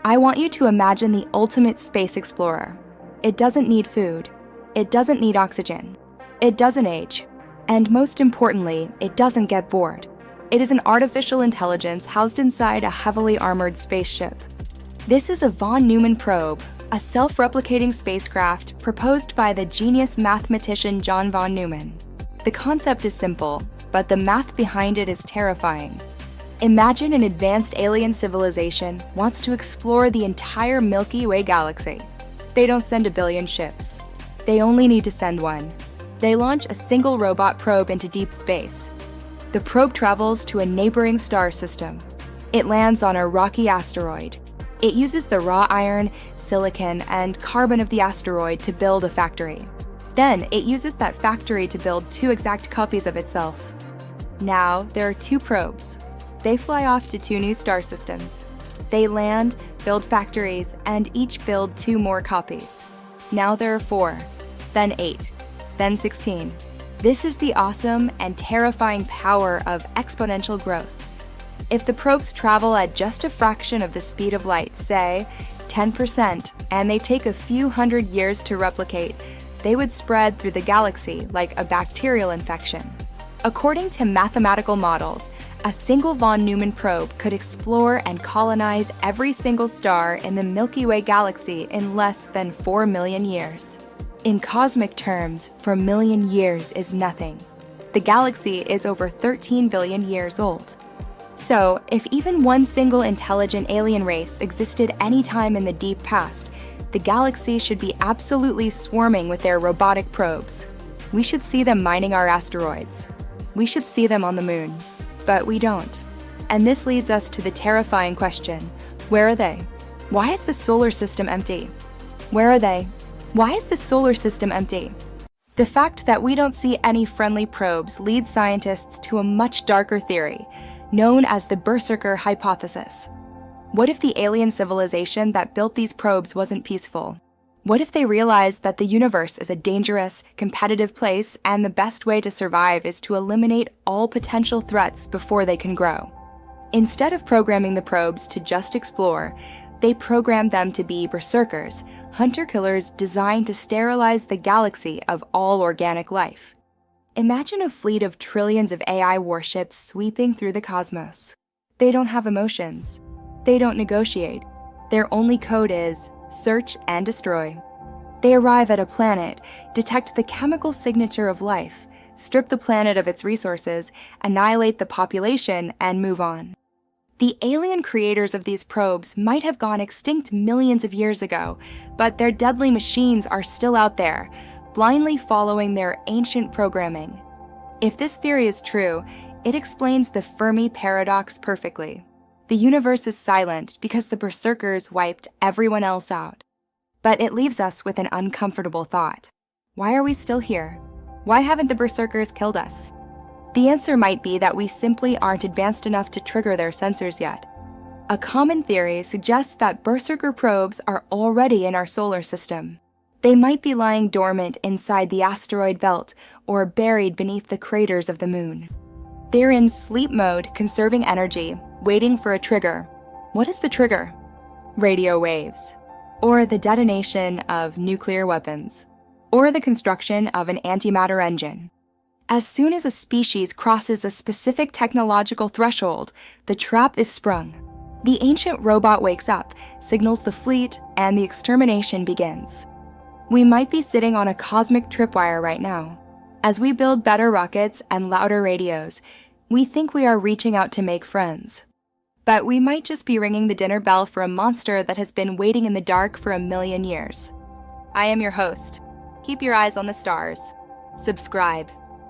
I want you to imagine the ultimate space explorer. It doesn't need food. It doesn't need oxygen. It doesn't age. And most importantly, it doesn't get bored. It is an artificial intelligence housed inside a heavily armored spaceship. This is a von Neumann Probe, a self-replicating spacecraft proposed by the genius mathematician John von Neumann. The concept is simple, but the math behind it is terrifying. Imagine an advanced alien civilization wants to explore the entire Milky Way galaxy. They don't send a billion ships. They only need to send one. They launch a single robot probe into deep space. The probe travels to a neighboring star system. It lands on a rocky asteroid. It uses the raw iron, silicon, and carbon of the asteroid to build a factory. Then it uses that factory to build 2 exact copies of itself. Now there are 2 probes. They fly off to 2 new star systems. They land, build factories, and each build 2 more copies. Now there are 4, then 8, then 16. This is the awesome and terrifying power of exponential growth. If the probes travel at just a fraction of the speed of light, say 10%, and they take a few hundred years to replicate, they would spread through the galaxy like a bacterial infection. According to mathematical models, a single von Neumann probe could explore and colonize every single star in the Milky Way galaxy in less than 4 million years. In cosmic terms, 4 million years is nothing. The galaxy is over 13 billion years old. So, if even one single intelligent alien race existed anytime in the deep past, the galaxy should be absolutely swarming with their robotic probes. We should see them mining our asteroids. We should see them on the moon. But we don't. And this leads us to the terrifying question, where are they? Why is the solar system empty? Where are they? Why is the solar system empty? The fact that we don't see any friendly probes leads scientists to a much darker theory, known as the Berserker Hypothesis. What if the alien civilization that built these probes wasn't peaceful? What if they realized that the universe is a dangerous, competitive place and the best way to survive is to eliminate all potential threats before they can grow? Instead of programming the probes to just explore, they programmed them to be berserkers, hunter-killers designed to sterilize the galaxy of all organic life. Imagine a fleet of trillions of AI warships sweeping through the cosmos. They don't have emotions. They don't negotiate. Their only code is search and destroy. They arrive at a planet, detect the chemical signature of life, strip the planet of its resources, annihilate the population, and move on. The alien creators of these probes might have gone extinct millions of years ago, but their deadly machines are still out there, blindly following their ancient programming. If this theory is true, it explains the Fermi Paradox perfectly. The universe is silent because the berserkers wiped everyone else out. But it leaves us with an uncomfortable thought. Why are we still here? Why haven't the berserkers killed us? The answer might be that we simply aren't advanced enough to trigger their sensors yet. A common theory suggests that berserker probes are already in our solar system. They might be lying dormant inside the asteroid belt or buried beneath the craters of the moon. They're in sleep mode, conserving energy, waiting for a trigger. What is the trigger? Radio waves, or the detonation of nuclear weapons, or the construction of an antimatter engine. As soon as a species crosses a specific technological threshold, the trap is sprung. The ancient robot wakes up, signals the fleet, and the extermination begins. We might be sitting on a cosmic tripwire right now. As we build better rockets and louder radios, we think we are reaching out to make friends. But we might just be ringing the dinner bell for a monster that has been waiting in the dark for 1 million years. I am your host. Keep your eyes on the stars. Subscribe.